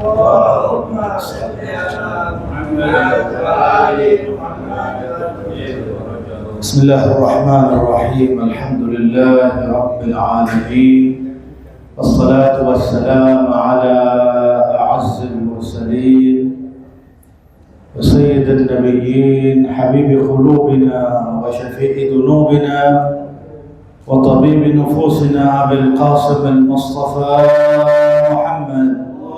اللهم صل على محمد وآل محمد. بسم الله الرحمن الرحيم. الحمد لله رب العالمين، والصلاة والسلام على أعز المرسلين وسيد النبيين، حبيب قلوبنا وشفيع ذنوبنا وطبيب نفوسنا أبي القاسم المصطفى محمد.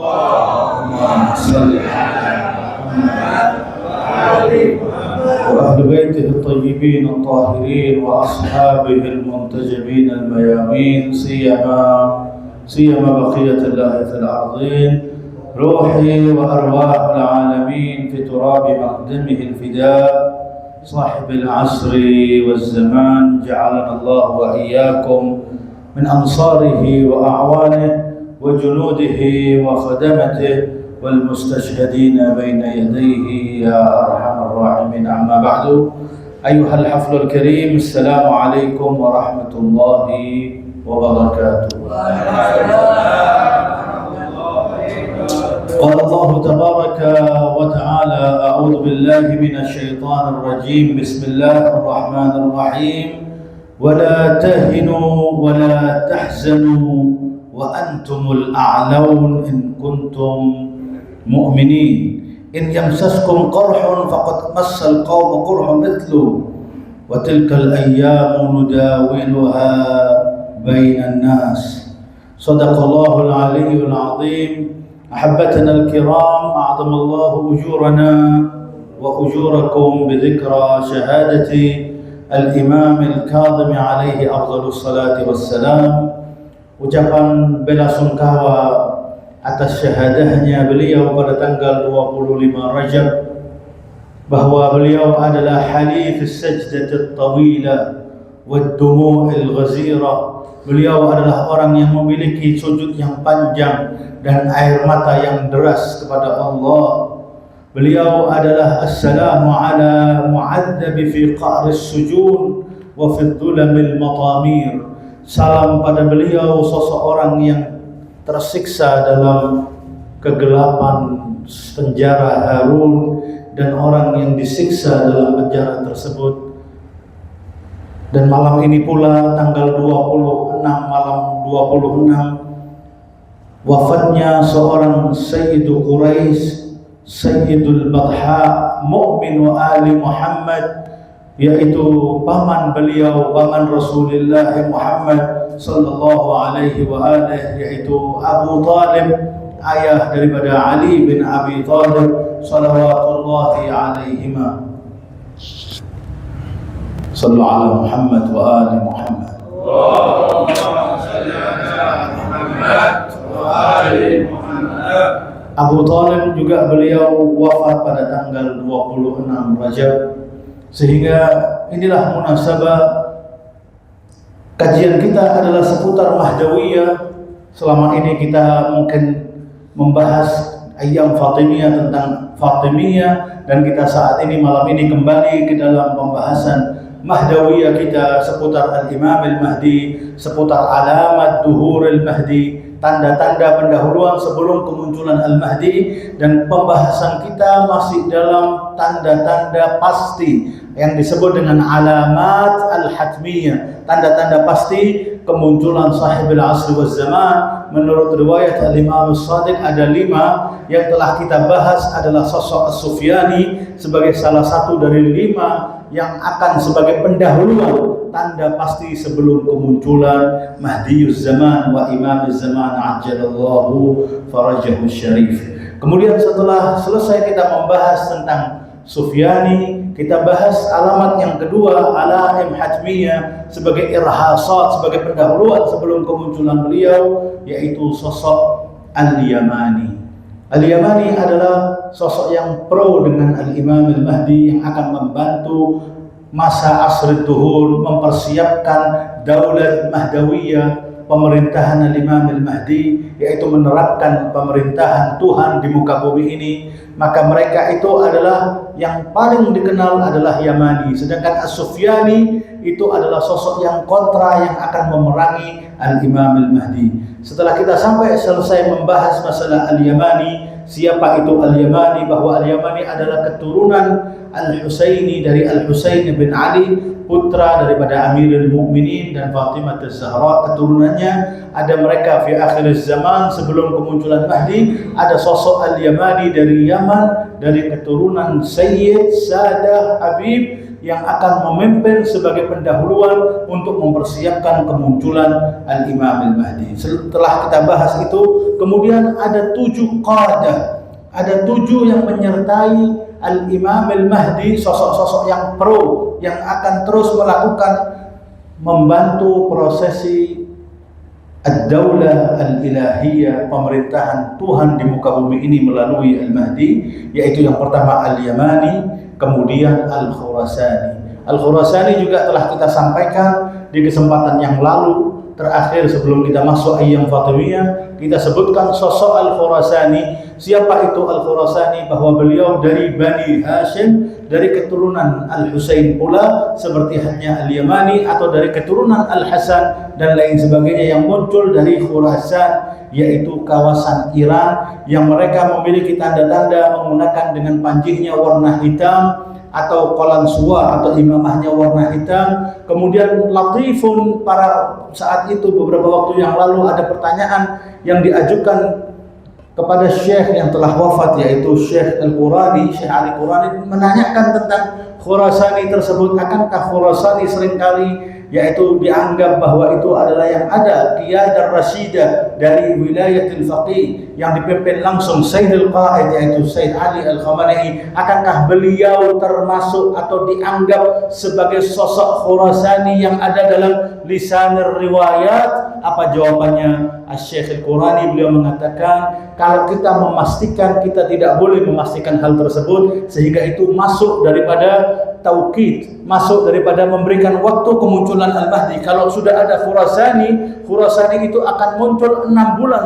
اللهم صل على محمد وآل محمد وأهل بيته الطيبين الطاهرين وأصحابه المنتجبين الميامين، سيما بقية الله في الأرضين، روحي وأرواح العالمين في تراب مقدمه الفداء، صاحب العصر والزمان، جعلنا الله وإياكم من أنصاره وأعوانه وجنوده وخدمته والمستشهدين بين يديه يا أرحم الراحمين. أما بعد، أيها الحفل الكريم، السلام عليكم ورحمة الله وبركاته. قال الله تبارك وتعالى: أعوذ بالله من الشيطان الرجيم، بسم الله الرحمن الرحيم. ولا تهنوا ولا تحزنوا وأنتم الأعلون إن كنتم مؤمنين. إن يمسسكم قرح فقد مس القوم قرح مثله وتلك الأيام نداولها بين الناس. صدق الله العلي العظيم. أحبتنا الكرام، أعظم الله أجورنا وأجوركم بذكرى شهادة الإمام الكاظم عليه أفضل الصلاة والسلام. Ucapan bela sungkawa atas syahadahnya beliau pada tanggal 25 Rajab, bahwa beliau adalah halif as-sajdah at-tawila wad-dumu' al-ghazira. Beliau adalah orang yang memiliki sujud yang panjang dan air mata yang deras kepada Allah. Beliau adalah assalamu ala mu'adzabi fi qa'ris sujud wa fi dhulamil matamir. Salam pada beliau, seseorang yang tersiksa dalam kegelapan penjara Harun dan orang yang disiksa dalam penjara tersebut. Dan malam ini pula tanggal 26 malam 26 wafatnya seorang Sayyidu Quraisy, Sayyidul Badha, Mu'min wa Ali Muhammad, yaitu paman beliau, paman Rasulullah Muhammad sallallahu alaihi wa alihi, yaitu Abu Talib, ayah daripada Ali bin Abi Talib salawatullahi alaihima. Sallu ala Muhammad wa ali Muhammad. Allahumma salli ala Muhammad wa ali Muhammad. Abu Talib juga beliau wafat pada tanggal 26 Rajab. Sehingga inilah munasabah kajian kita adalah seputar Mahdawiyah. Selama ini kita mungkin membahas Ayyam Fatimiyah, tentang Fatimiyah, dan kita saat ini malam ini kembali ke dalam pembahasan Mahdawiyah kita seputar Al-Imam Al-Mahdi, seputar alamat Duhur Al-Mahdi, tanda-tanda pendahuluan sebelum kemunculan Al-Mahdi. Dan pembahasan kita masih dalam tanda-tanda pasti yang disebut dengan alamat al-hatmiyah, tanda-tanda pasti kemunculan sahibul asri waz zaman. Menurut riwayat Al-Imam As-Shadiq ada 5 yang telah kita bahas, adalah sosok As-Sufyani sebagai salah satu dari 5 yang akan sebagai pendahuluan tanda pasti sebelum kemunculan Mahdiuz Zaman wa Imamuz Zaman ajjalallahu farajahu syarif. Kemudian setelah selesai kita membahas tentang Sufyani, kita bahas alamat yang kedua, alaim hatmiyah, sebagai irhasat, sebagai pendahuluan sebelum kemunculan beliau, yaitu sosok Al-Yamani. Al-Yamani adalah sosok yang pro dengan Al-Imam Al-Mahdi, yang akan membantu masa Asr Duhur, mempersiapkan Daulat Mahdawiyah, pemerintahan Al-Imam Al-Mahdi, yaitu menerapkan pemerintahan Tuhan di muka bumi ini. Maka mereka itu adalah yang paling dikenal adalah Yamani. Sedangkan As-Sufyani itu adalah sosok yang kontra, yang akan memerangi Al-Imam Al-Mahdi. Setelah kita sampai selesai membahas masalah Al-Yamani, siapa itu Al-Yamani, bahwa Al-Yamani adalah keturunan Al-Husaini dari Al-Husain bin Ali, putra daripada Amirul Mukminin dan Fatimah Az-Zahra. Keturunannya ada mereka fi akhir zaman, sebelum kemunculan Mahdi, ada sosok Al-Yamani dari Yaman, dari keturunan Sayyid Sadah Habib, yang akan memimpin sebagai pendahuluan untuk mempersiapkan kemunculan Al-Imam Al-Mahdi. Setelah kita bahas itu, kemudian ada 7 qadah, ada 7 yang menyertai Al-Imam Al-Mahdi, sosok-sosok yang pro, yang akan terus melakukan, membantu prosesi Ad-Daulah Al-Ilahiyah, pemerintahan Tuhan di muka bumi ini melalui Al-Mahdi, yaitu yang pertama Al-Yamani, kemudian Al-Khurasani. Al-Khurasani juga telah kita sampaikan di kesempatan yang lalu. Terakhir sebelum kita masuk Ayyam Fatimiyah, kita sebutkan sosok Al-Khurasani. Siapa itu Al-Khurasani? Bahwa beliau dari Bani Hashim, dari keturunan Al-Husain pula, seperti halnya Al-Yamani, atau dari keturunan Al-Hasan dan lain sebagainya yang muncul dari Khurasan, yaitu kawasan Iran, yang mereka memiliki tanda-tanda menggunakan dengan panjihnya warna hitam, atau qalansuwa atau imamahnya warna hitam. Kemudian latifun, pada saat itu beberapa waktu yang lalu ada pertanyaan yang diajukan kepada Syekh yang telah wafat, yaitu Syekh Al-Qurani, Syekh Ali Qurani, menanyakan tentang Khurasani tersebut. Akankah Khurasani seringkali yaitu dianggap bahwa itu adalah yang ada qiyadah rasyidah dari wilayatil faqih yang dipimpin langsung Sayyidul Qaid, yaitu Sayyid Ali Al-Khamenei. Akankah beliau termasuk atau dianggap sebagai sosok Khurasani yang ada dalam lisan riwayat? Apa jawabannya Syekh Al-Qurani? Beliau mengatakan, kalau kita memastikan, kita tidak boleh memastikan hal tersebut, sehingga itu masuk daripada taukid, masuk daripada memberikan waktu kemunculan Al-Mahdi. Kalau sudah ada Khurasani, Khurasani itu akan muncul 6 bulan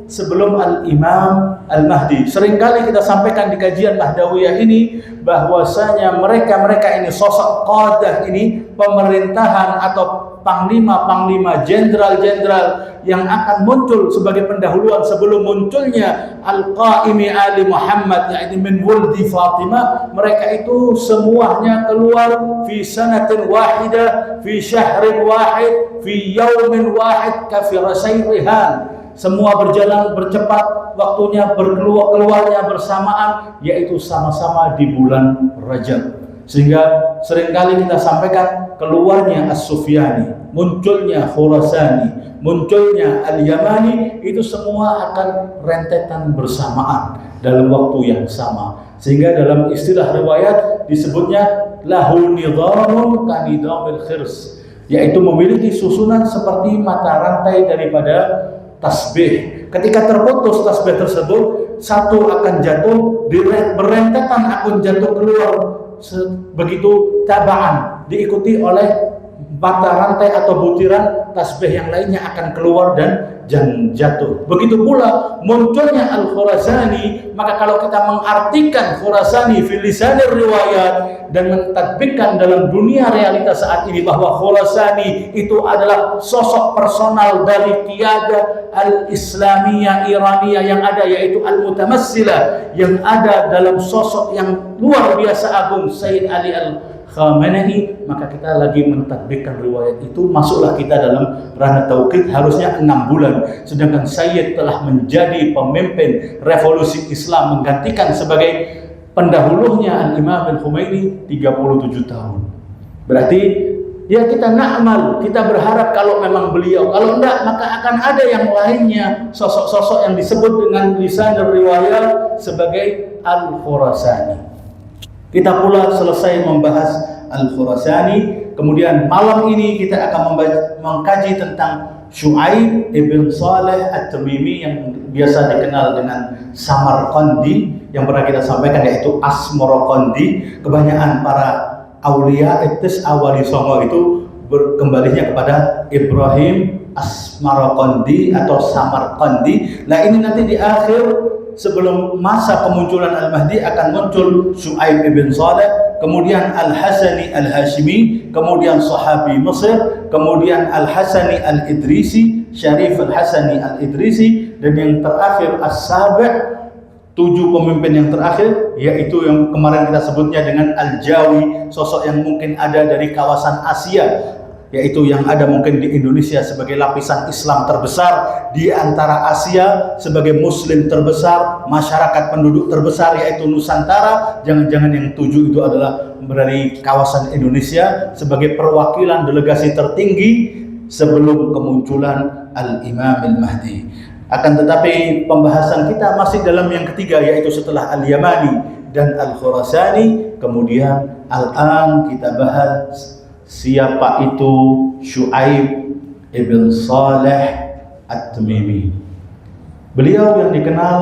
sebelum Al-Imam Al-Mahdi. Seringkali kita sampaikan di kajian Mahdawiyah ini bahwasanya mereka ini, sosok qadah ini, pemerintahan atau panglima-panglima, jenderal-jenderal yang akan muncul sebagai pendahuluan sebelum munculnya Al-Qaimi Ali Muhammad, yaitu min wuldi Fatimah. Mereka itu semuanya keluar fi sanatin wahidah, fi syahrin wahid, fi yaumin wahid, kafirasai rihan. Semua berjalan bercepat, waktunya keluarnya bersamaan, yaitu sama-sama di bulan Rajab. Sehingga seringkali kita sampaikan keluarnya As-Sufyani, munculnya Khurasani, munculnya Al-Yamani, itu semua akan rentetan bersamaan dalam waktu yang sama. Sehingga dalam istilah riwayat disebutnya lahu nidhamun kanidhamil khirs, yaitu memiliki susunan seperti mata rantai daripada tasbih. Ketika terputus tasbih tersebut, satu akan jatuh, berentetan akan jatuh keluar, begitu tabaan, diikuti oleh mata rantai atau butiran tasbih yang lainnya akan keluar dan jatuh. Begitu pula munculnya Al-Khurasani. Maka kalau kita mengartikan Khurasani fil lisanir riwayat dan mentadbikkan dalam dunia realitas saat ini bahwa Khurasani itu adalah sosok personal dari qiyadah al-Islamiyah Iraniyah yang ada, yaitu al-Mutamassilah, yang ada dalam sosok yang luar biasa agung Sayyid Ali Al-Khamenei. Maka kita lagi mentadbikkan riwayat itu, masuklah kita dalam ranah tauhid, harusnya 6 bulan. Sedangkan Sayyid telah menjadi pemimpin revolusi Islam, menggantikan sebagai pendahulunya Al-Imam Al-Khomeini 37 tahun. Berarti ya kita na'mal, kita berharap kalau memang beliau, kalau enggak maka akan ada yang lainnya, sosok-sosok yang disebut dengan lisan riwayat sebagai Al-Khurasani. Kita pula selesai membahas Al-Khurasani. Kemudian malam ini kita akan mengkaji tentang Syu'aib ibn Saleh At-Tamimi, yang biasa dikenal dengan Samarqandi, yang pernah kita sampaikan, yaitu Asmarqandi. Kebanyakan para aulia etis awali songo itu kembalinya kepada Ibrahim Asmarqandi atau Samarqandi. Nah ini nanti di akhir, sebelum masa kemunculan Al-Mahdi, akan muncul Syu'aib ibn Saleh, kemudian Al-Hasani Al-Hashimi, kemudian sahabi Mesir, kemudian Al-Hasani Al-Idrisi, Syarif Al-Hasani Al-Idrisi, dan yang terakhir As-Sabi', 7 pemimpin yang terakhir, yaitu yang kemarin kita sebutnya dengan Al-Jawi, sosok yang mungkin ada dari kawasan Asia, yaitu yang ada mungkin di Indonesia sebagai lapisan Islam terbesar di antara Asia, sebagai Muslim terbesar, masyarakat penduduk terbesar yaitu Nusantara. Jangan-jangan yang 7 itu adalah dari kawasan Indonesia sebagai perwakilan delegasi tertinggi sebelum kemunculan Al-Imam Al-Mahdi. Akan tetapi pembahasan kita masih dalam yang ketiga, yaitu setelah Al-Yamani dan Al-Khurasani. Kemudian al-an kita bahas siapa itu Syu'aib ibn Saleh At-Tamimi. Beliau yang dikenal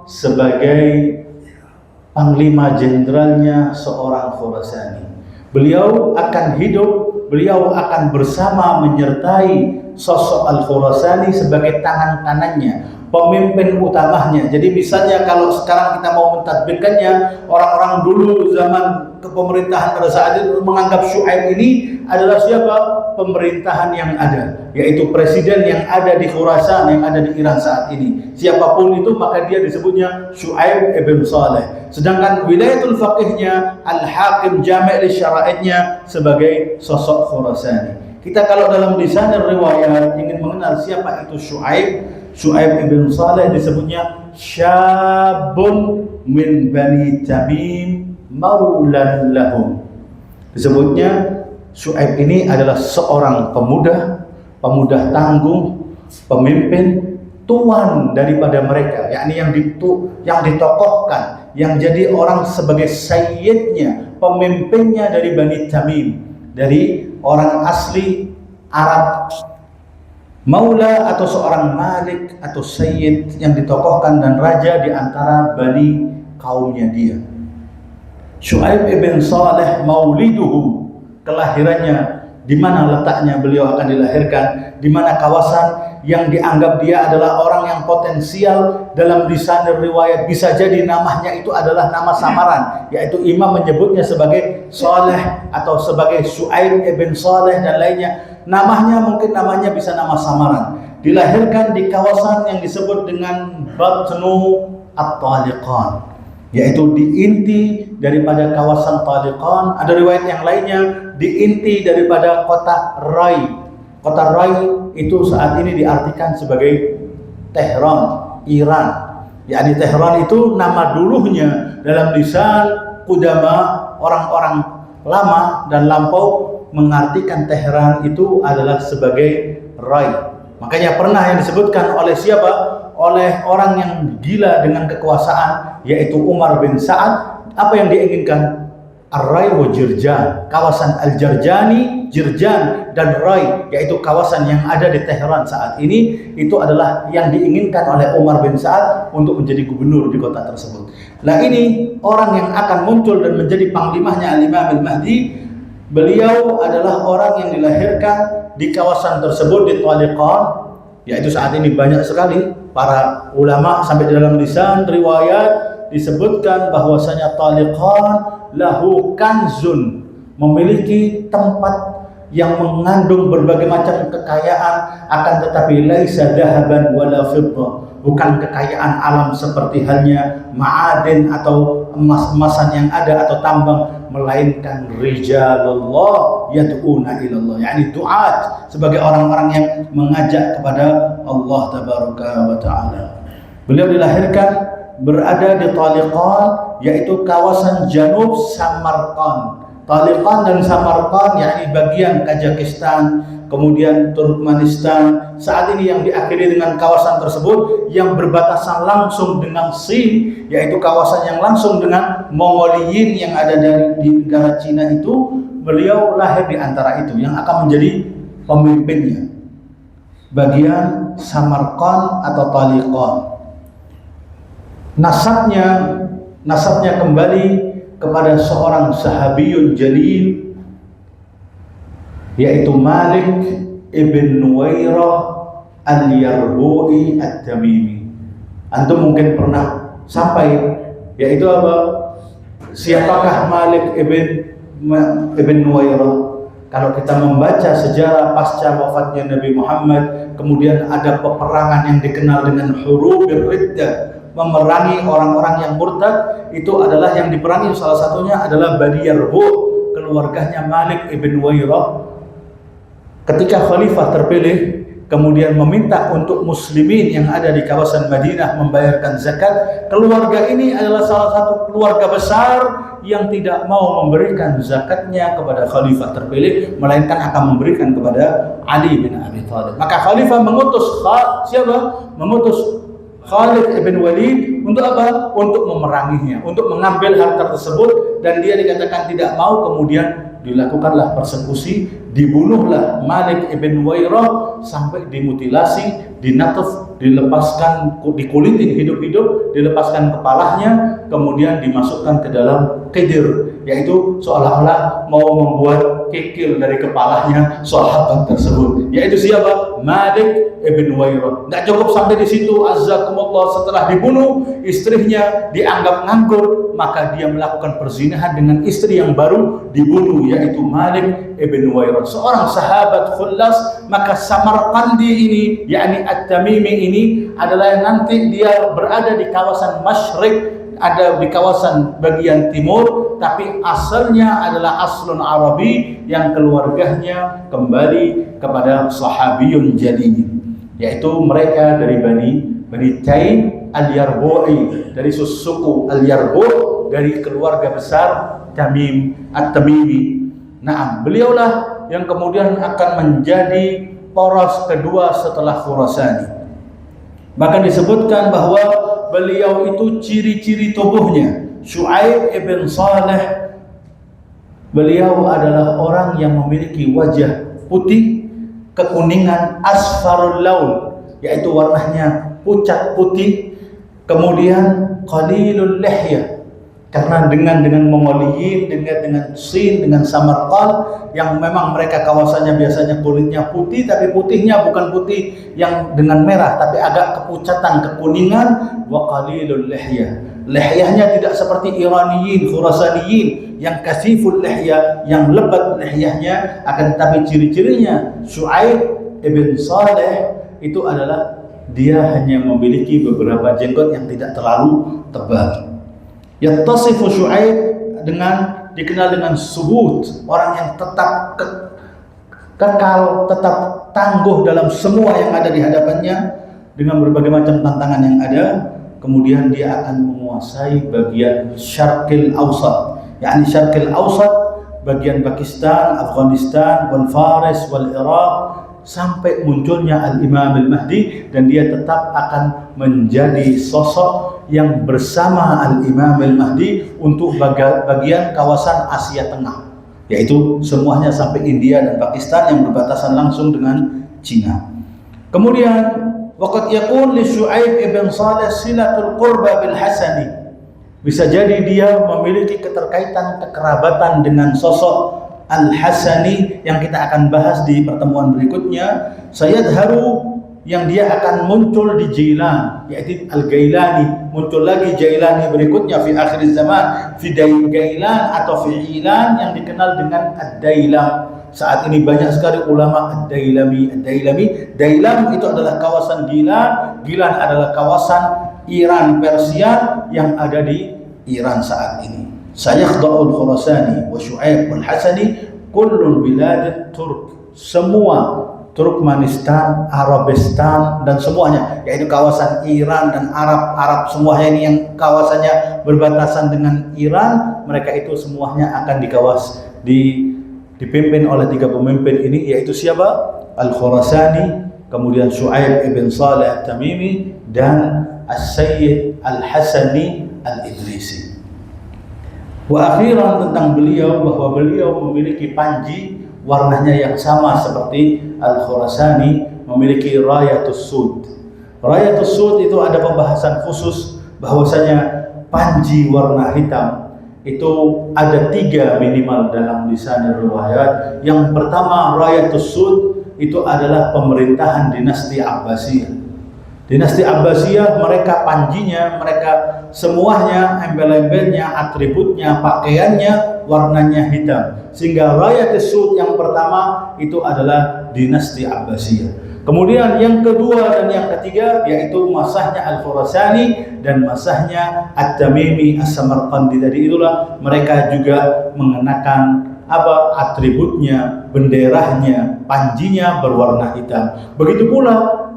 sebagai panglima jenderalnya seorang Khurasani. Beliau akan hidup, beliau akan bersama menyertai sosok Al-Khurasani sebagai tangan kanannya, pemimpin utamanya. Jadi misalnya kalau sekarang kita mau mentadbirkannya, orang-orang dulu zaman kepemerintahan pada saat itu menganggap Syu'aib ini adalah siapa? Pemerintahan yang ada, yaitu presiden yang ada di Khurasan, yang ada di Iran saat ini. Siapapun itu maka dia disebutnya Syu'aib ibn Saleh. Sedangkan wilayatul faqihnya, al-hakim jami' li syara'idnya sebagai sosok Khurasani. Kita kalau dalam lisan riwayat ingin mengenal siapa itu Syu'aib ibn Saleh, disebutnya syabun min bani Tamim maulan lahum. Disebutnya Syu'aib ini adalah seorang pemuda tangguh, pemimpin, tuan daripada mereka, yakni yang ditokohkan, yang jadi orang sebagai sayyidnya, pemimpinnya dari Bani Tamim, dari orang asli Arab. Maula atau seorang malik atau sayyid yang ditokohkan dan raja di antara bani kaumnya dia. Syu'aib ibn Saleh mauliduhu, kelahirannya, di mana letaknya beliau akan dilahirkan, di mana kawasan yang dianggap dia adalah orang yang potensial. Dalam lisan riwayat bisa jadi namanya itu adalah nama samaran, yaitu imam menyebutnya sebagai Saleh atau sebagai Syu'aib ibn Saleh dan lainnya. Namanya mungkin namanya bisa nama samaran. Dilahirkan di kawasan yang disebut dengan Batnu At-Taliqan, yaitu di inti daripada kawasan Taliqan. Ada riwayat yang lainnya di inti daripada kota Rai. Kota Rai itu saat ini diartikan sebagai Tehran, Iran. Yakni Tehran itu nama dulunya dalam lisan Qudama, orang-orang lama dan lampau mengartikan Tehran itu adalah sebagai Rai. Makanya pernah yang disebutkan oleh siapa? Oleh orang yang gila dengan kekuasaan, yaitu Umar bin Sa'ad. Apa yang diinginkan? Ar-Rai wa Jirjan, kawasan Al-Jarjani, Jirjan dan Rai, yaitu kawasan yang ada di Tehran saat ini. Itu adalah yang diinginkan oleh Umar bin Sa'ad untuk menjadi gubernur di kota tersebut. Nah, ini orang yang akan muncul dan menjadi panglimanya Al-Imam Al-Mahdi. Beliau adalah orang yang dilahirkan di kawasan tersebut di Taliqan, yaitu saat ini banyak sekali para ulama sampai dalam lisan riwayat disebutkan bahwasanya Taliqan lahu kanzun, memiliki tempat yang mengandung berbagai macam kekayaan, akan tetapi laisa dahaban wala fiddah, bukan kekayaan alam seperti halnya ma'adin atau emas-emasan yang ada atau tambang, melainkan rijalullah yad'una ilallah, yakni duat, sebagai orang-orang yang mengajak kepada Allah tabaraka wa ta'ala. Beliau dilahirkan berada di Taliqan, yaitu kawasan Janub Samarkand. Taliqan dan Samarkand yakni bagian Kazakhstan, kemudian Turkmenistan. Saat ini yang diakhiri dengan kawasan tersebut yang berbatasan langsung dengan Sin, yaitu kawasan yang langsung dengan Mongoliyin yang ada di negara Cina itu. Beliau lahir di antara itu yang akan menjadi pemimpinnya, bagian Samarkand atau Taliqan. Nasabnya kembali kepada seorang sahabiyun jalil, yaitu Malik ibn Nuwairah al-Yarbu'i at-Tamimi. Antum mungkin pernah sampai, yaitu apa? Siapakah Malik ibn Nuwairah? Kalau kita membaca sejarah pasca wafatnya Nabi Muhammad, kemudian ada peperangan yang dikenal dengan Hurubir Riddah, memerangi orang-orang yang murtad. Itu adalah yang diperangi, salah satunya adalah Bani Yarbu', keluarganya Malik ibn Wairah. Ketika khalifah terpilih, kemudian meminta untuk muslimin yang ada di kawasan Madinah membayarkan zakat. Keluarga ini adalah salah satu keluarga besar yang tidak mau memberikan zakatnya kepada khalifah terpilih, melainkan akan memberikan kepada Ali bin Abi Thalib. Maka khalifah mengutus Mengutus Khalid ibn Walid untuk apa? Untuk memeranginya, untuk mengambil harta tersebut, dan dia dikatakan tidak mau. Kemudian dilakukanlah persekusi, dibunuhlah Malik ibn Wairah sampai dimutilasi, dinatuf, dilepaskan, dikulitin hidup-hidup, dilepaskan kepalanya, kemudian dimasukkan ke dalam kedir, yaitu seolah-olah mau membuat kikil dari kepalanya sahabat tersebut, yaitu siapa? Malik ibn Wairah. Nggak cukup sampai di situ, azzakumullah, setelah dibunuh istrinya dianggap nganggur, maka dia melakukan perzinahan dengan istri yang baru dibunuh, yaitu Malik ibn Wairah, seorang sahabat khullas. Maka Samarqandi ini, yakni At-Tamimi ini, adalah yang nanti dia berada di kawasan Masyriq, ada di kawasan bagian timur, tapi asalnya adalah aslun Arabi, yang keluarganya kembali kepada sahabiyun jalil, yaitu mereka dari Bani Taim al-Yarbu'i, dari suku al-Yarbu', dari keluarga besar Tamim At-Tamimi. Nah, beliaulah yang kemudian akan menjadi poros kedua setelah Khurasani. Bahkan disebutkan bahwa beliau itu ciri-ciri tubuhnya, Syu'aib ibn Saleh, beliau adalah orang yang memiliki wajah putih, kekuningan, asfarul laun, yaitu warnanya pucat putih, kemudian qalilul lihyah, karena dengan Mongoliyin, dengan Sin, dengan Samarkand, yang memang mereka kawasannya biasanya kulitnya putih, tapi putihnya bukan putih yang dengan merah, tapi agak kepucatan, kekuningan. Wa qalilul lihyah, lihyahnya tidak seperti Iraniyin, Khurasaniyin yang kasiful lihyah, yang lebat lihyahnya. Akan tetapi ciri-cirinya Syu'aib ibn Saleh itu adalah dia hanya memiliki beberapa jenggot yang tidak terlalu tebal. Yattasifu Syu'aib dikenal dengan subut, orang yang tetap kekal, tetap tangguh dalam semua yang ada di hadapannya, dengan berbagai macam tantangan yang ada. Kemudian dia akan menguasai bagian Syarqil Awsat, yakni Syarqil Awsat, bagian Pakistan, Afghanistan, wal Faris, wal Iraq, sampai munculnya Al-Imam Al-Mahdi, dan dia tetap akan menjadi sosok yang bersama Al-Imam Al-Mahdi untuk bagian kawasan Asia Tengah, yaitu semuanya sampai India dan Pakistan yang berbatasan langsung dengan Cina. Kemudian waqad yakun li Syu'aib ibn Saleh silatul qurba bil Hasani, bisa jadi dia memiliki keterkaitan, kekerabatan dengan sosok Al-Hasani yang kita akan bahas di pertemuan berikutnya. Sayadharu, yang dia akan muncul di Jailan, yaitu Al-Gailani, muncul lagi Jailani berikutnya fi akhir zaman, fi Gailan atau fi Ilan, yang dikenal dengan Ad-Dailam. Saat ini banyak sekali ulama Ad-Dailami. Dailam itu adalah kawasan Gilan, Gilan adalah kawasan Iran Persia yang ada di Iran saat ini. Sayakhda'ul Khurasani wa Syu'aib wal Hasani kullun bilad Turk, semua Turkmenistan, Arabistan, dan semuanya, yaitu kawasan Iran dan Arab semuanya ini yang kawasannya berbatasan dengan Iran, mereka itu semuanya akan dipimpin oleh tiga pemimpin ini, yaitu siapa? Al-Khurasani, kemudian Syu'aib ibn Saleh At-Tamimi, dan As-Sayyid Al-Hasani Al-Idrisi. Wa akhiran tentang beliau, bahwa beliau memiliki panji warnanya yang sama seperti Al-Khurasani, memiliki Rayatus Sud. Rayatus Sud itu ada pembahasan khusus bahwasanya panji warna hitam itu ada 3 minimal dalam lisan riwayat. Yang pertama, Rayatus Sud itu adalah pemerintahan dinasti Abbasiyah. Dinasti Abbasiyah, mereka panjinya, mereka semuanya, embel-embelnya, atributnya, pakaiannya, warnanya hitam. Sehingga Rayat Sud yang pertama itu adalah dinasti Abbasiyah. Kemudian yang kedua dan yang ketiga yaitu masahnya Al-Khurasani dan masahnya At-Tamimi As-Samarqandi. Dari itulah mereka juga mengenakan atributnya, benderanya, panjinya berwarna hitam. Begitu pula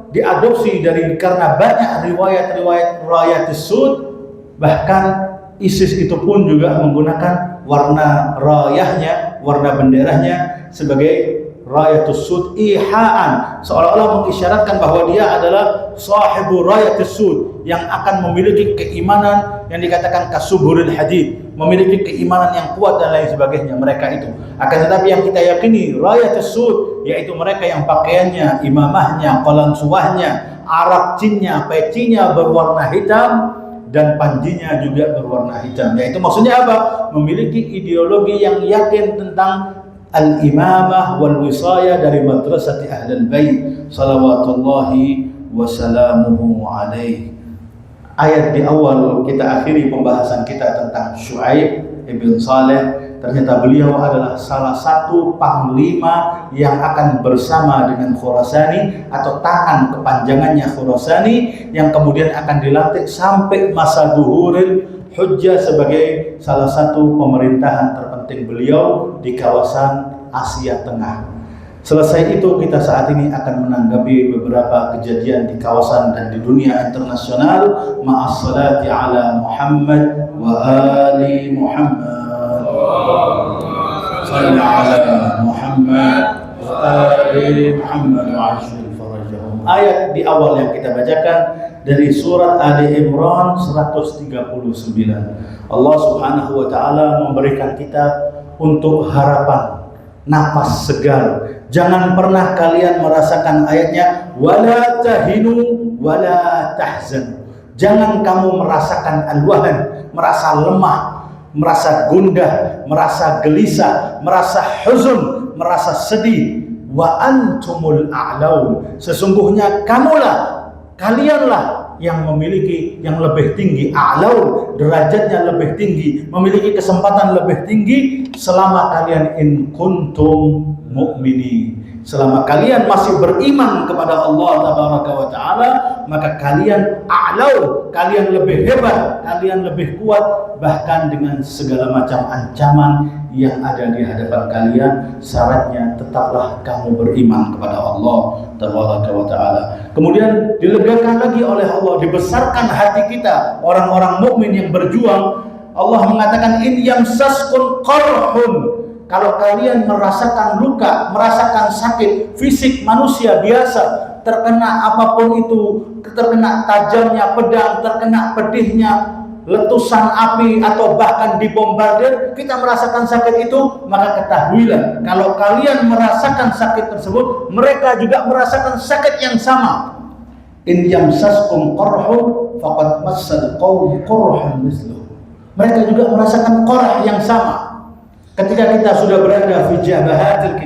diadopsi karena banyak riwayat-riwayat Rayat Sud, bahkan ISIS itu pun juga menggunakan warna rayahnya, warna benderanya sebagai Rayatus Sud iha'an, seolah-olah mengisyaratkan bahwa dia adalah sahibu Rayatus Sud yang akan memiliki keimanan yang dikatakan kasuburil hadid, memiliki keimanan yang kuat dan lain sebagainya mereka itu. Akan tetapi yang kita yakini Rayatus Sud yaitu mereka yang pakaiannya, imamahnya, qalansuwahnya, arak-cinnya, pecinya berwarna hitam dan panjinya juga berwarna hitam. Yaitu maksudnya apa? Memiliki ideologi yang yakin tentang al-imamah wal wisayah dari madrasati Ahlul Bait salawatullahi wasalamuhu alaihi. Ayat di awal kita akhiri pembahasan kita tentang Syuaib ibn Saleh. Ternyata beliau adalah salah satu panglima yang akan bersama dengan Khurasani atau tangan kepanjangannya Khurasani yang kemudian akan dilantik sampai masa Duhuril Hujjah sebagai salah satu pemerintahan terpenting beliau di kawasan Asia Tengah. Selesai itu kita saat ini akan menanggapi beberapa kejadian di kawasan dan di dunia internasional. Ma'assalati ala Muhammad wa ali Muhammad. Salli ala Muhammad wa ali Muhammad wa ashfil farajahum. Ayat di awal yang kita bacakan dari surat Ali Imran 139. Allah Subhanahu wa taala memberikan kita untuk harapan, napas segar. Jangan pernah kalian merasakan ayatnya wala tahinu wala tahzan. Jangan kamu merasakan al-wahan, merasa lemah, merasa gundah, merasa gelisah, merasa huzun, merasa sedih. Wa antumul a'laun. Sesungguhnya kalianlah yang memiliki yang lebih tinggi, a'laun, derajatnya lebih tinggi, memiliki kesempatan lebih tinggi selama kalian in kuntum mu'minin. Selama kalian masih beriman kepada Allah Tabaraka wa Ta'ala, maka kalian a'lau, kalian lebih hebat, kalian lebih kuat, bahkan dengan segala macam ancaman yang ada di hadapan kalian. Syaratnya tetaplah kamu beriman kepada Allah Tabaraka wa Ta'ala. Kemudian dilegakan lagi oleh Allah, dibesarkan hati kita, orang-orang mukmin yang berjuang. Allah mengatakan in yamsaskun qarhun. Kalau kalian merasakan luka, merasakan sakit fisik manusia biasa, terkena apapun itu, terkena tajamnya pedang, terkena pedihnya letusan api, atau bahkan dibombardir, kita merasakan sakit itu, maka ketahuilah kalau kalian merasakan sakit tersebut, mereka juga merasakan sakit yang sama. In yamsaskum qarhun faqad massal qaum qarhun misluh. Mereka juga merasakan qarah yang sama. Ketika kita sudah berada di jabahatil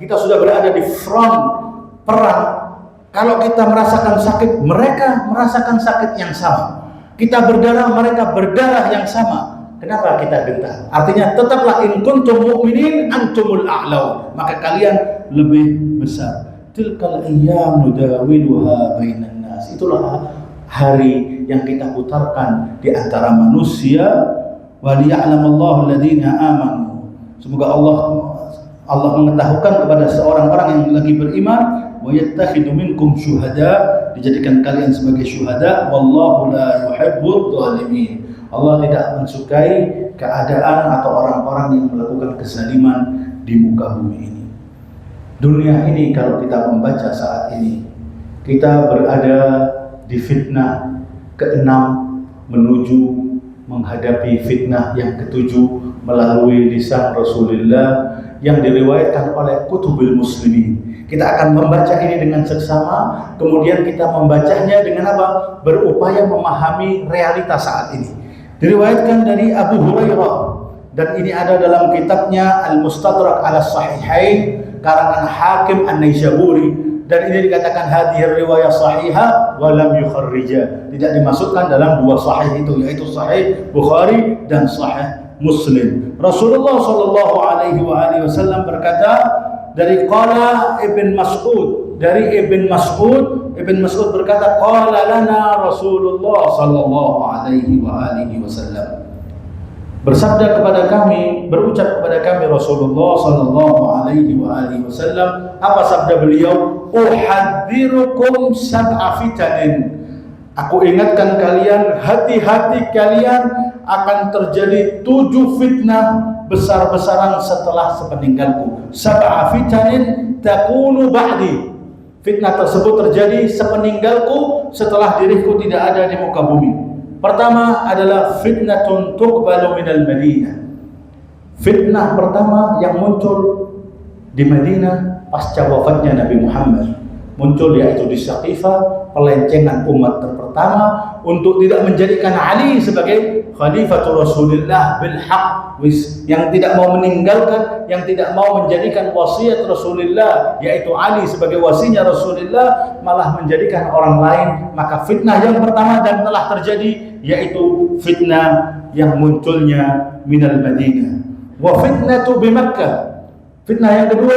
kita sudah berada di front perang, kalau kita merasakan sakit, mereka merasakan sakit yang sama. Kita berdarah, mereka berdarah yang sama. Kenapa kita gentar? Artinya tetaplah in kuntum mu'minin antumul a'lau, maka kalian lebih besar. Tilkal ayyam nudawiluha bainan nas. Itulah hari yang kita putarkan di antara manusia. Wa liya'lamallahu alladziina aamanu. Semoga Allah mengetahukan kepada seorang-orang yang lagi beriman, wa yattakhidhu minkum syuhada, dijadikan kalian sebagai syuhada, wallahu la yuhibbudz zalimin. Allah tidak mensukai keadaan atau orang-orang yang melakukan kezaliman di muka bumi ini. Dunia ini kalau kita membaca saat ini, kita berada di fitnah ke-6 menuju menghadapi fitnah yang ke-7 melalui lisan Rasulullah yang diriwayatkan oleh Kutubul Muslimin. Kita akan membaca ini dengan seksama, kemudian kita membacanya dengan apa? Berupaya memahami realitas saat ini. Diriwayatkan dari Abu Hurairah, dan ini ada dalam kitabnya Al-Mustadrak ala Sahihain karangan Hakim An-Naisaburi dan ini dikatakan hadhihi riwayah sahihah wa lam yukharrijah, tidak dimasukkan dalam dua sahih itu, yaitu sahih Bukhari dan sahih Muslim. Rasulullah sallallahu alaihi wasallam berkata dari qala Ibn Mas'ud, dari Ibn Mas'ud berkata qala lana Rasulullah sallallahu alaihi wasallam, bersabda kepada kami, berucap kepada kami Rasulullah sallallahu alaihi wasallam, apa sabda beliau? Uhadzirukum sab'a fitanin, aku ingatkan kalian, hati-hati kalian akan terjadi 7 fitnah besar-besaran setelah sepeninggalku. Sab'a fitanin takunu ba'di, fitnah tersebut terjadi sepeninggalku, setelah diriku tidak ada di muka bumi. Pertama adalah fitnatun tuqbalu minal Madinah. Fitnah pertama yang muncul di Madinah pasca wafatnya Nabi Muhammad, muncul yaitu di Saqifah, pelencengan umat pertama untuk tidak menjadikan Ali sebagai Khalifatul Rasulullah bil haq, yang tidak mau meninggalkan, yang tidak mau menjadikan wasiat Rasulullah yaitu Ali sebagai wasinya Rasulullah, malah menjadikan orang lain. Maka fitnah yang pertama dan telah terjadi yaitu fitnah yang munculnya minal Madinah. Wa fitnatu bi Makkah, fitnah yang kedua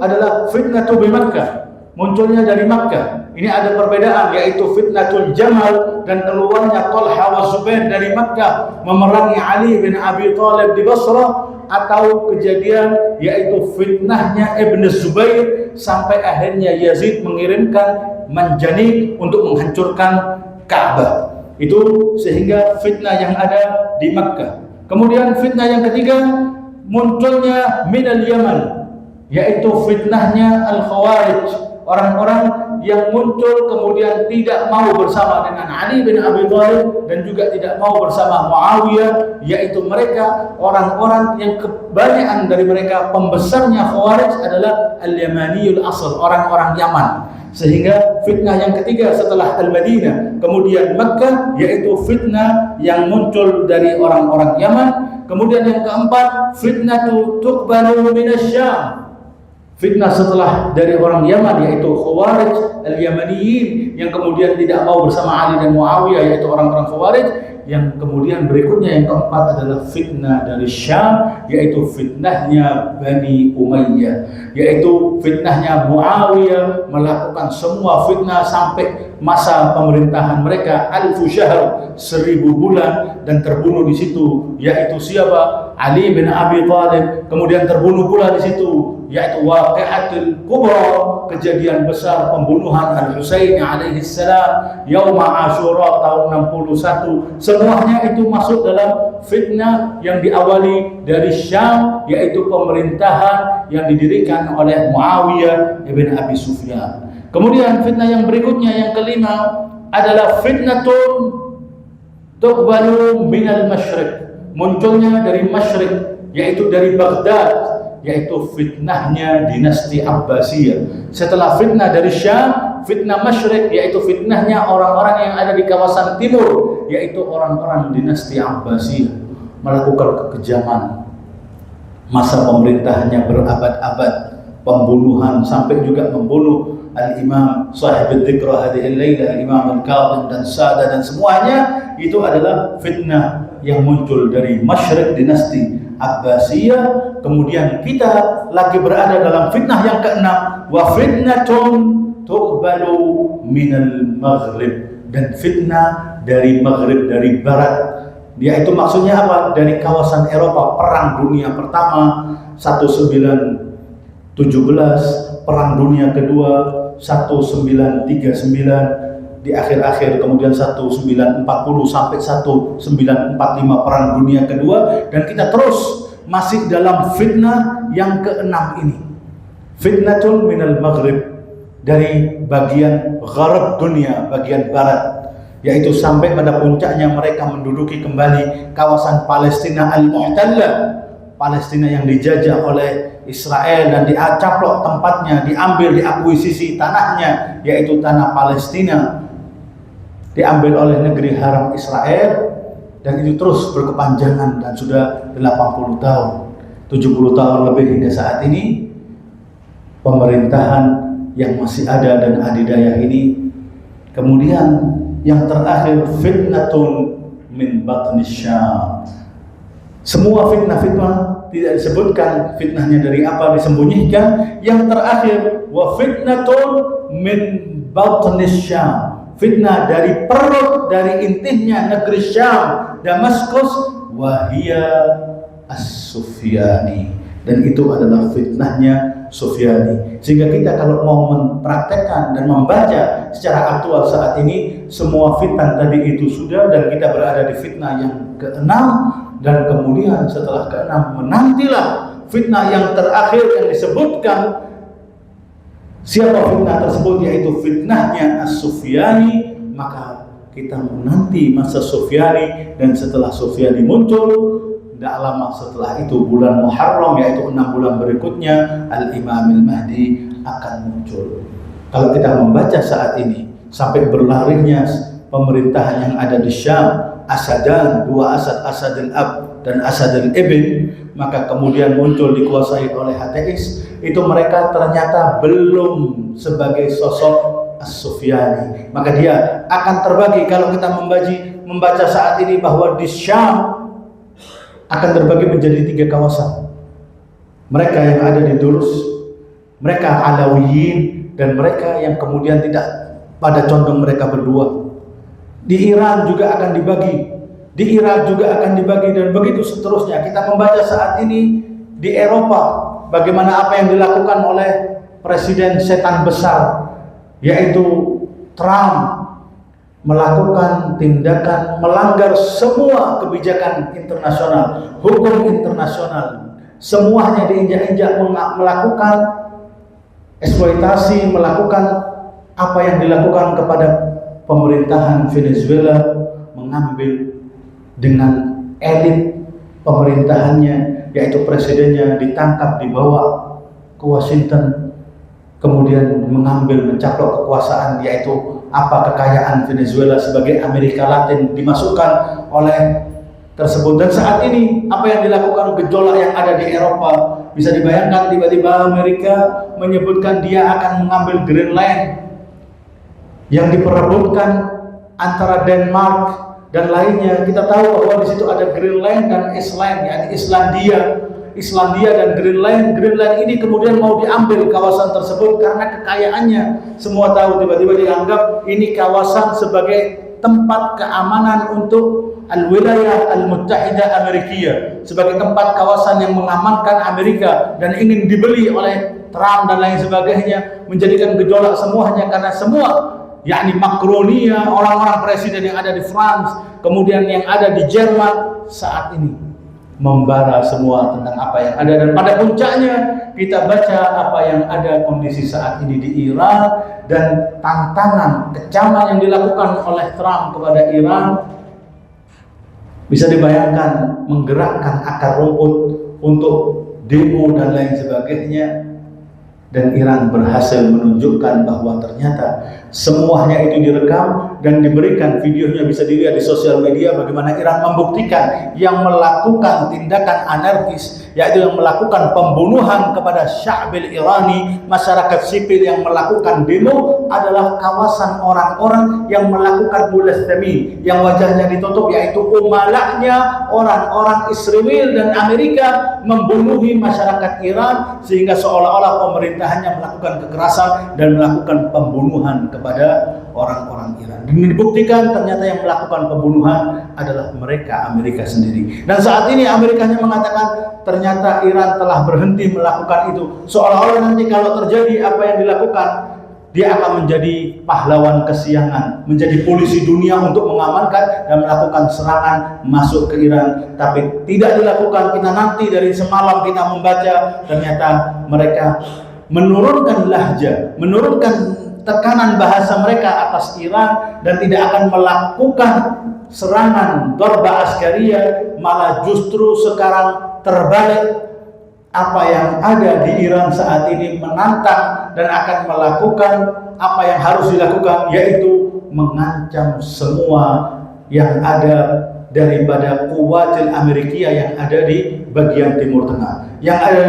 adalah fitnatu bi Makkah, munculnya dari Makkah. Ini ada perbedaan, yaitu fitnatul Jamal dan keluarnya Talha wa Zubair dari Makkah memerangi Ali bin Abi Thalib di Basrah, atau kejadian yaitu fitnahnya Ibn Zubair sampai akhirnya Yazid mengirimkan manjanik untuk menghancurkan Ka'bah. Itu sehingga fitnah yang ada di Makkah. Kemudian fitnah yang ketiga munculnya minal Yaman, yaitu fitnahnya Al-Khawarij, orang-orang yang muncul kemudian tidak mau bersama dengan Ali bin Abi Thalib dan juga tidak mau bersama Muawiyah, yaitu mereka orang-orang yang kebanyakan dari mereka pembesarnya Khawarij adalah Al-Yamaniyul Asl, orang-orang Yaman. Sehingga fitnah yang ketiga setelah Al-Madinah kemudian Makkah, yaitu fitnah yang muncul dari orang-orang Yaman. Kemudian yang keempat, fitnah tuqbalu minasyam, fitnah setelah dari orang Yaman yaitu Khawarij Al-Yamaniyin yang kemudian tidak mau bersama Ali dan Muawiyah, yaitu orang-orang Khawarij. Yang kemudian berikutnya yang keempat adalah fitnah dari Syam, yaitu fitnahnya Bani Umayyah, yaitu fitnahnya Muawiyah melakukan semua fitnah sampai masa pemerintahan mereka 1000 syahr, 1000 bulan, dan terbunuh di situ yaitu siapa? Ali bin Abi Thalib. Kemudian terbunuh pula di situ yaitu Waqi'atul Kubra, kejadian besar pembunuhan Al-Husaini alaihi salam Yauma Asyura tahun 61. Semuanya itu masuk dalam fitnah yang diawali dari Syam, yaitu pemerintahan yang didirikan oleh Muawiyah ibn Abi Sufyan. Kemudian fitnah yang berikutnya yang kelima adalah fitnatun tuqbalu minal masyriq, munculnya dari masyriq yaitu dari Baghdad, yaitu fitnahnya dinasti Abbasiyah. Setelah fitnah dari Syam, fitnah masyriq yaitu fitnahnya orang-orang yang ada di kawasan timur, yaitu orang-orang dinasti Abbasiyah melakukan kekejaman. Masa pemerintahannya berabad-abad, pembunuhan sampai juga membunuh Al-Imam Sahib Dzikra hadhil Lailah, Al-Imam Al-Kadhim dan Sada, dan semuanya itu adalah fitnah yang muncul dari masyriq dinasti Abbasiyah. Kemudian kita lagi berada dalam fitnah yang keenam, wa fitnatun tuqbalu minal maghrib, dan fitnah dari maghrib, dari barat. Yaitu maksudnya apa? Dari kawasan Eropa, perang dunia pertama 1917, perang dunia kedua 1939, di akhir-akhir kemudian 1940 sampai 1945 perang dunia kedua, dan kita terus masih dalam fitnah yang keenam ini. Fitnatun minal maghrib, dari bagian gharab dunia, bagian barat, yaitu sampai pada puncaknya mereka menduduki kembali kawasan Palestina al-Mu'tallah, Palestina yang dijajah oleh Israel dan dicaplok tempatnya, diambil, diakuisisi tanahnya, yaitu tanah Palestina diambil oleh negeri haram Israel, dan itu terus berkepanjangan dan sudah 80 tahun, 70 tahun lebih hingga saat ini pemerintahan yang masih ada dan adidaya ini. Kemudian yang terakhir, fitnatun min batni Syam. Semua fitnah-fitnah tidak disebutkan fitnahnya dari apa, disembunyikan. Yang terakhir, wa fitnatun min batni Syam. Fitnah dari perut, dari intinya negeri Syam, Damaskus, wahia as-Sufyani. Dan itu adalah fitnahnya Sufyani. Sehingga kita kalau mau mempraktekkan dan membaca secara aktual saat ini, semua fitnah tadi itu sudah, dan kita berada di fitnah yang keenam. Dan kemudian setelah keenam, menantilah fitnah yang terakhir yang disebutkan. Siapa fitnah tersebut? Yaitu fitnahnya As-Sufyani. Maka kita menanti masa Sufyani, dan setelah Sufyani muncul, tidak lama setelah itu bulan Muharram, yaitu 6 bulan berikutnya, Al-Imam Al-Mahdi akan muncul. Kalau kita membaca saat ini sampai berlarinya pemerintahan yang ada di Syam, Asadan, dua Asad, Asad al-Ab dan Asad al-Ibn, maka kemudian muncul dikuasai oleh ateis. Itu mereka ternyata belum sebagai sosok As-Sufyani. Maka dia akan terbagi. Kalau kita membaca saat ini bahwa di Syam akan terbagi menjadi 3 kawasan. Mereka yang ada di Durus, mereka Alawiyin, dan mereka yang kemudian tidak pada condong mereka berdua. Di Iran juga akan dibagi, di Irak juga akan dibagi, dan begitu seterusnya. Kita membaca saat ini di Eropa bagaimana apa yang dilakukan oleh presiden setan besar, yaitu Trump, melakukan tindakan melanggar semua kebijakan internasional, hukum internasional. Semuanya diinjak-injak, melakukan eksploitasi, melakukan apa yang dilakukan kepada pemerintahan Venezuela, mengambil dengan elit pemerintahannya, yaitu presidennya, ditangkap, dibawa ke Washington, kemudian mengambil, mencaplok kekuasaan, yaitu apa kekayaan Venezuela sebagai Amerika Latin dimasukkan oleh tersebut. Dan saat ini apa yang dilakukan, gejolak yang ada di Eropa, bisa dibayangkan tiba-tiba Amerika menyebutkan dia akan mengambil Greenland yang diperebutkan antara Denmark dan lainnya. Kita tahu bahwa di situ ada Greenland dan Iceland, yakni Islandia dan Greenland. Greenland ini kemudian mau diambil kawasan tersebut karena kekayaannya. Semua tahu, tiba-tiba dianggap ini kawasan sebagai tempat keamanan untuk Al-Wilayah Al-Muttahidah Amerika, sebagai tempat kawasan yang mengamankan Amerika, dan ingin dibeli oleh Trump dan lain sebagainya, menjadikan gejolak semuanya. Karena semua, yakni Macronia, orang-orang presiden yang ada di France, kemudian yang ada di Jerman, saat ini membara semua tentang apa yang ada. Dan pada puncaknya kita baca apa yang ada kondisi saat ini di Iran, dan tantangan, kecaman yang dilakukan oleh Trump kepada Iran. Bisa dibayangkan, menggerakkan akar rumput untuk demo dan lain sebagainya. Dan Iran berhasil menunjukkan bahwa ternyata semuanya itu direkam dan diberikan videonya, bisa dilihat di sosial media bagaimana Iran membuktikan yang melakukan tindakan anarkis, yaitu yang melakukan pembunuhan kepada Sya'bil Irani, masyarakat sipil yang melakukan demo, adalah kawasan orang-orang yang melakukan mulastami, yang wajahnya ditutup, yaitu umalaknya orang-orang Israel dan Amerika membunuhi masyarakat Iran, sehingga seolah-olah pemerintahannya melakukan kekerasan dan melakukan pembunuhan kepada orang-orang Iran. Dan dibuktikan ternyata yang melakukan pembunuhan adalah mereka, Amerika sendiri. Dan saat ini Amerikanya mengatakan ternyata Iran telah berhenti melakukan itu. Seolah-olah nanti kalau terjadi apa yang dilakukan, dia akan menjadi pahlawan kesiangan, menjadi polisi dunia untuk mengamankan dan melakukan serangan masuk ke Iran. Tapi tidak dilakukan. Kita nanti dari semalam kita membaca, ternyata mereka menurunkan lahja, menurunkan tekanan bahasa mereka atas Iran, dan tidak akan melakukan serangan dorba askariyah, malah justru sekarang terbalik. Apa yang ada di Iran saat ini menantang dan akan melakukan apa yang harus dilakukan, yaitu mengancam semua yang ada daripada kuwatil Amerikia yang ada di bagian Timur Tengah, yang ada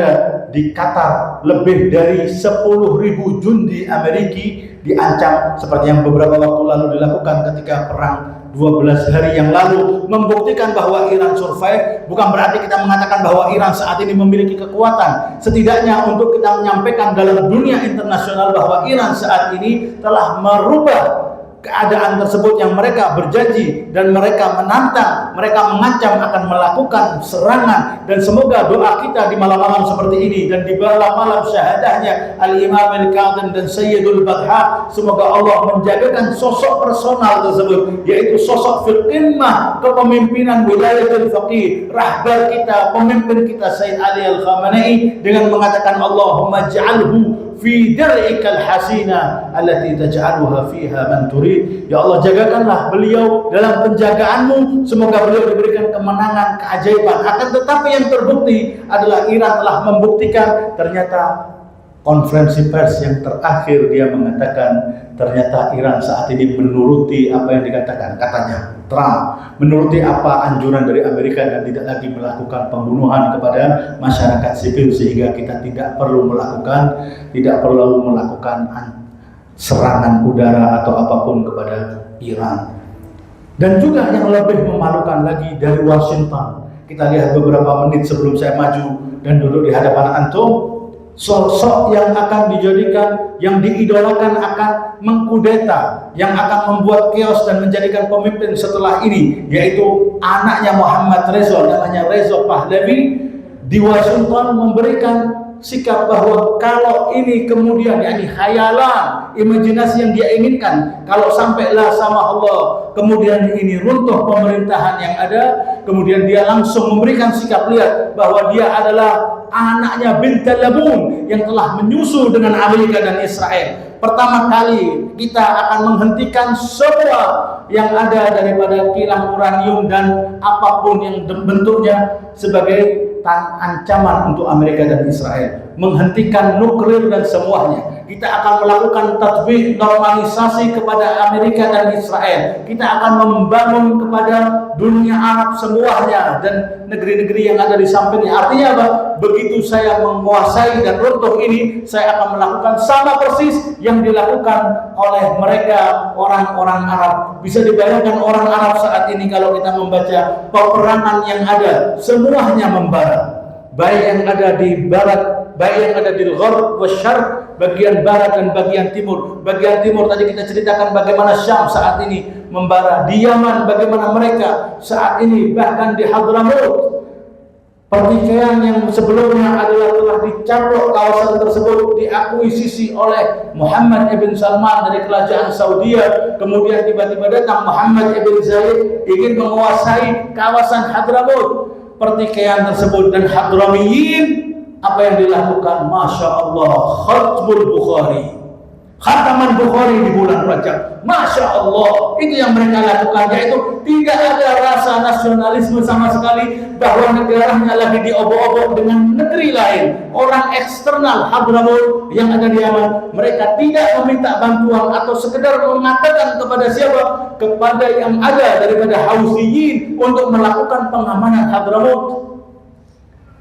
di Qatar. Lebih dari 10.000 jundi Amerika diancam, seperti yang beberapa waktu lalu dilakukan ketika perang 12 hari yang lalu, membuktikan bahwa Iran survive. Bukan berarti kita mengatakan bahwa Iran saat ini memiliki kekuatan. Setidaknya untuk kita menyampaikan dalam dunia internasional bahwa Iran saat ini telah merubah keadaan tersebut yang mereka berjanji, dan mereka menantang, mereka mengancam akan melakukan serangan. Dan semoga doa kita di malam-malam seperti ini dan di malam-malam syahadahnya Al-Imam Al-Kadhim dan Sayyidul Badha, semoga Allah menjagakan sosok personal tersebut, yaitu sosok fil qimmah kepemimpinan wilayatul faqih, rahbar kita, pemimpin kita Sayyid Ali Al-Khamenei, dengan mengatakan Allahumma ja'alhu fi dar'ikal hasina allati taj'aluha fiha man turid. Ya Allah, jagakanlah beliau dalam penjagaanmu, semoga beliau diberikan kemenangan, keajaiban. Akan tetapi yang terbukti adalah Iran telah membuktikan, ternyata konferensi pers yang terakhir dia mengatakan ternyata Iran saat ini menuruti apa yang dikatakan, katanya Trump, menuruti apa anjuran dari Amerika dan tidak lagi melakukan pembunuhan kepada masyarakat sipil, sehingga kita tidak perlu melakukan serangan udara atau apapun kepada Iran. Dan juga yang lebih memalukan lagi dari Washington, kita lihat beberapa menit sebelum saya maju dan duduk di hadapan antum, sosok yang akan dijadikan, yang diidolakan akan mengkudeta, yang akan membuat chaos dan menjadikan pemimpin setelah ini, yaitu anaknya Muhammad Reza, namanya Reza Pahlavi, di Washington memberikan sikap bahwa kalau ini kemudian khayalan, imajinasi yang dia inginkan, kalau sampailah sama Allah kemudian ini runtuh pemerintahan yang ada, kemudian dia langsung memberikan sikap lihat bahwa dia adalah anaknya bin Talabun yang telah menyusul dengan Amerika dan Israel. Pertama kali kita akan menghentikan semua yang ada daripada kilang uranium dan apapun yang bentuknya sebagai ancaman untuk Amerika dan Israel, menghentikan nuklir dan semuanya. Kita akan melakukan tatbik normalisasi kepada Amerika dan Israel. Kita akan membangun kepada dunia Arab semuanya dan negeri-negeri yang ada di sampingnya. Artinya apa? Begitu saya menguasai dan runtuh ini, saya akan melakukan sama persis yang dilakukan oleh mereka, orang-orang Arab. Bisa dibayangkan orang Arab saat ini kalau kita membaca peperangan yang ada, semuanya membara. Baik yang ada di barat, baik yang ada di Gharb wa Syarq, bagian barat dan bagian timur. Bagian timur tadi kita ceritakan bagaimana Syam saat ini membara, di Yaman bagaimana mereka saat ini, bahkan di Hadramut. Pertikaian yang sebelumnya adalah telah dicaplok kawasan tersebut, diakuisisi oleh Muhammad ibn Salman dari kerajaan Saudi. Kemudian tiba-tiba datang Muhammad ibn Zayed ingin menguasai kawasan Hadramut. Pertikaian tersebut dan Hadramiyin, apa yang dilakukan? Masya Allah, Khatmul Bukhari, khataman Bukhari di bulan Rajab. Masya Allah, itu yang mereka lakukan, yaitu tidak ada rasa nasionalisme sama sekali, bahwa negaranya lagi diobok-obok dengan negeri lain, orang eksternal Hadramut yang ada di Yaman. Mereka tidak meminta bantuan atau sekedar mengatakan kepada siapa? Kepada yang ada daripada Housiyin untuk melakukan pengamanan Hadramut.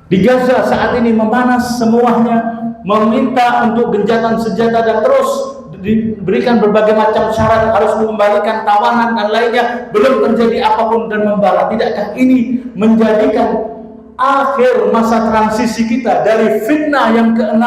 Di Gaza saat ini memanas semuanya, meminta untuk genjatan senjata dan terus diberikan berbagai macam syarat, harus mengembalikan tawanan dan lainnya, belum terjadi apapun dan membara. Tidakkah ini menjadikan akhir masa transisi kita dari fitnah yang ke-6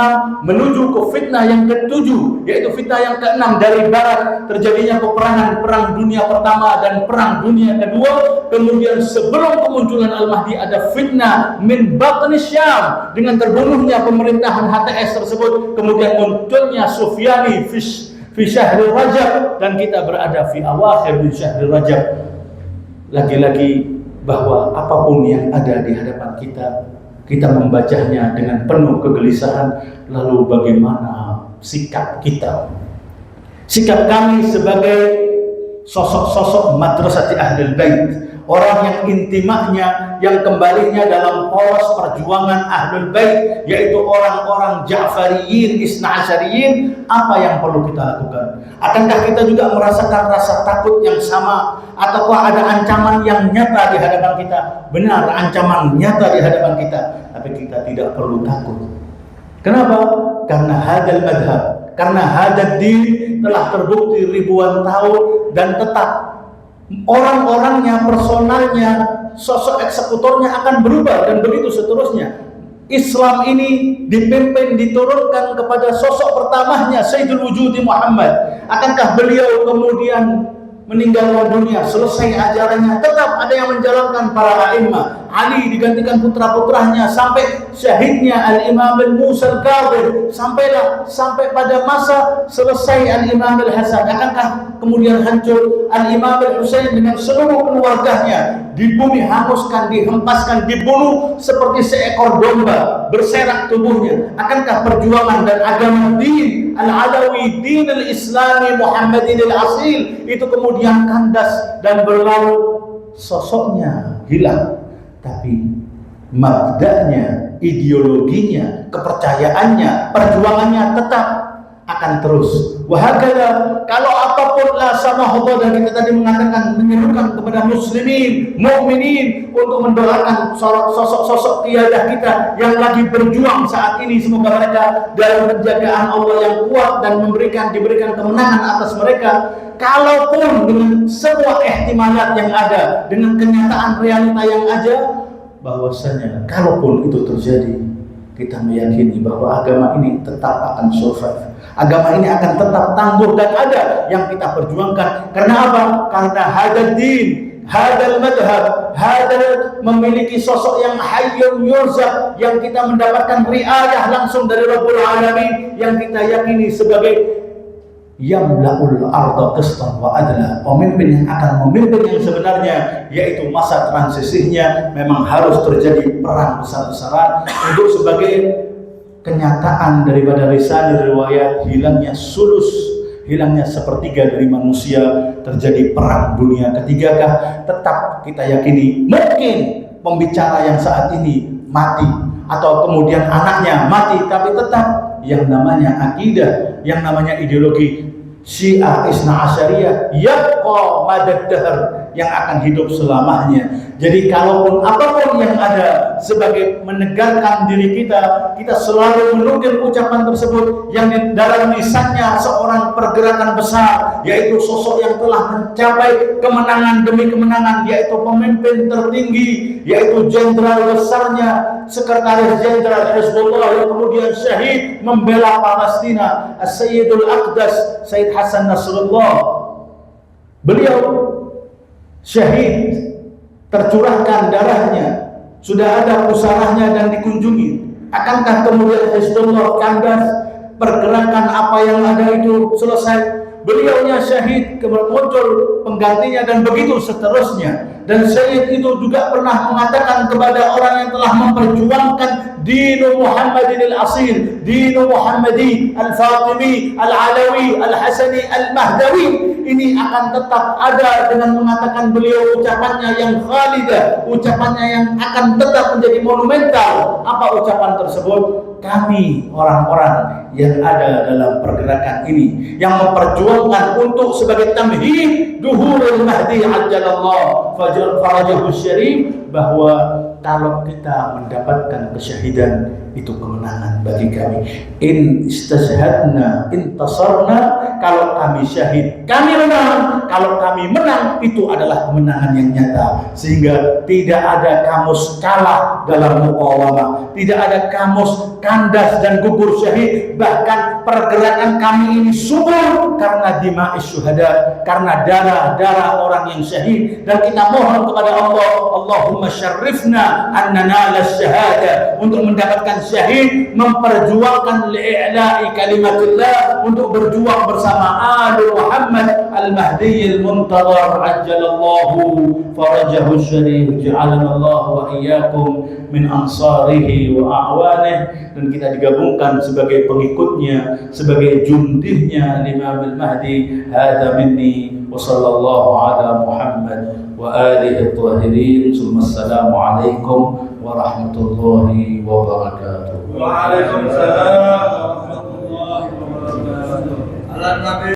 menuju ke fitnah yang ke-7, yaitu fitnah yang ke-6 dari barat, terjadinya peperangan, perang dunia pertama dan perang dunia kedua. Kemudian sebelum kemunculan Al-Mahdi ada fitnah min batni Syam dengan terbunuhnya pemerintahan HTS tersebut, kemudian munculnya Sufyani fi syahri Rajab, dan kita berada fi awakhir min syahri Rajab. Lagi-lagi bahwa apapun yang ada di hadapan kita membacanya dengan penuh kegelisahan. Lalu bagaimana sikap kita? Sikap kami sebagai sosok-sosok madrasati Ahlul Bait, orang yang intimahnya, yang kembalinya dalam poros perjuangan Ahlul Bait, yaitu orang-orang Ja'fariyin, Isna Asyariyin, apa yang perlu kita lakukan? Akankah kita juga merasakan rasa takut yang sama? Ataukah ada ancaman yang nyata di hadapan kita? Benar, ancaman nyata di hadapan kita, tapi kita tidak perlu takut. Kenapa? Karena hadal madhab, karena hadad din telah terbukti ribuan tahun dan tetap orang-orangnya, personalnya, sosok eksekutornya akan berubah dan begitu seterusnya. Islam ini dipimpin, diturunkan kepada sosok pertamanya Sayyidul Wujudi Muhammad. Akankah beliau kemudian meninggalkan dunia, selesai ajarannya? Tetap ada yang menjalankan para a'immah. Ali digantikan putra-putranya sampai syahidnya Al-Imam Al-Musa Al-Kadhim, sampai pada masa selesai Al-Imam Al-Hasan. Akankah kemudian hancur Al-Imam Al-Husain dengan seluruh keluarganya di bumi, hanguskan, dihempaskan, dibunuh seperti seekor domba, berserak tubuhnya? Akankah perjuangan dan agama din Al-Alawi, din Al-Islami Muhammadin Al-Asil itu kemudian kandas dan berlalu, sosoknya hilang, tapi mabda'nya, ideologinya, kepercayaannya, perjuangannya tetap akan terus. Wahakala, kalau apapun la samahullah, dan kita tadi mengatakan, menyerukan kepada muslimin, mukminin untuk mendoakan sosok-sosok qiyadah kita yang lagi berjuang saat ini, semoga mereka dalam penjagaan Allah yang kuat dan diberikan kemenangan atas mereka. Kalaupun dengan semua ihtimalat yang ada, dengan kenyataan realita yang ada, bahwasanya kalaupun itu terjadi, kita meyakini bahwa agama ini tetap akan survive. Agama ini akan tetap tangguh dan ada yang kita perjuangkan. Karena apa? Karena hadal din, hadal madhab, hadal memiliki sosok yang hayyun yurzaq, yang kita mendapatkan riayah langsung dari Rabbul Alamin, yang kita yakini sebagai yamla'ul arda qistan wa adla, pemimpin yang akan memimpin yang sebenarnya, yaitu masa transisinya memang harus terjadi perang besar-besaran untuk sebagai kenyataan daripada risalah riwayat hilangnya sulus, hilangnya sepertiga dari manusia, terjadi perang dunia ketigakah? Tetap kita yakini mungkin pembicara yang saat ini mati atau kemudian anaknya mati, tapi tetap yang namanya akidah, yang namanya ideologi Syiah Isna Asyariyah yabqa madad dahr, yang akan hidup selamanya. Jadi kalaupun apapun yang ada sebagai menegarkan diri kita, kita selalu menukil ucapan tersebut yang dalam lisannya seorang pergerakan besar, yaitu sosok yang telah mencapai kemenangan demi kemenangan, yaitu pemimpin tertinggi, yaitu jenderal besarnya, sekretaris jenderal Hizbullah yang kemudian syahid membela Palestina, As-Sayyidul Aqdas Sayyid Hasan Nasrullah. Beliau syahid, tercurahkan darahnya, sudah ada pusaranya dan dikunjungi. Akankah kemudian Hizbullah kandas, pergerakan apa yang ada itu selesai? Beliaunya syahid, kemudian muncul penggantinya dan begitu seterusnya. Dan syahid itu juga pernah mengatakan kepada orang yang telah memperjuangkan dinu Muhammadin al-Asil, dinu Muhammadi al-Fatimi, al-Alawi, al-Hasani, al-Mahdawi, ini akan tetap ada dengan mengatakan beliau ucapannya yang khalidah, ucapannya yang akan tetap menjadi monumental. Apa ucapan tersebut? Kami orang-orang yang ada dalam pergerakan ini, yang memperjuangkan untuk sebagai tamhid duhurul mahdi ajjalallahu farajahu syarif, bahwa kalau kita mendapatkan kesyahidan itu kemenangan bagi kami. In istashhadna intasarna, kalau kami syahid kami menang, kalau kami menang itu adalah kemenangan yang nyata. Sehingga tidak ada kamus kalah dalam muqawamah, tidak ada kamus kandas dan gugur syahid. Bahkan pergerakan kami ini subur karena dima'is syuhada, karena darah-darah orang yang syahid. Dan kita mohon kepada Allah, Allahumma syarrifna an nanala syahada, untuk mendapatkan mengatakan syahid, memperjuangkan li'i'la'i kalimatillah, untuk berjuang bersama Alu Muhammad al-Mahdi al-Muntadhar ajjalallahu farajahu syarif, ja'alanallahu wa iyyakum min ansarihi wa a'wanih. Dan kita digabungkan sebagai pengikutnya, sebagai jundihnya Imam al-Mahdi. Hadza minni wa sallallahu ala Muhammad wa alihi at-tahirin. Assalamu alaikum warahmatullahi wabarakatuh. Waalaikumsalam warahmatullahi wabarakatuh.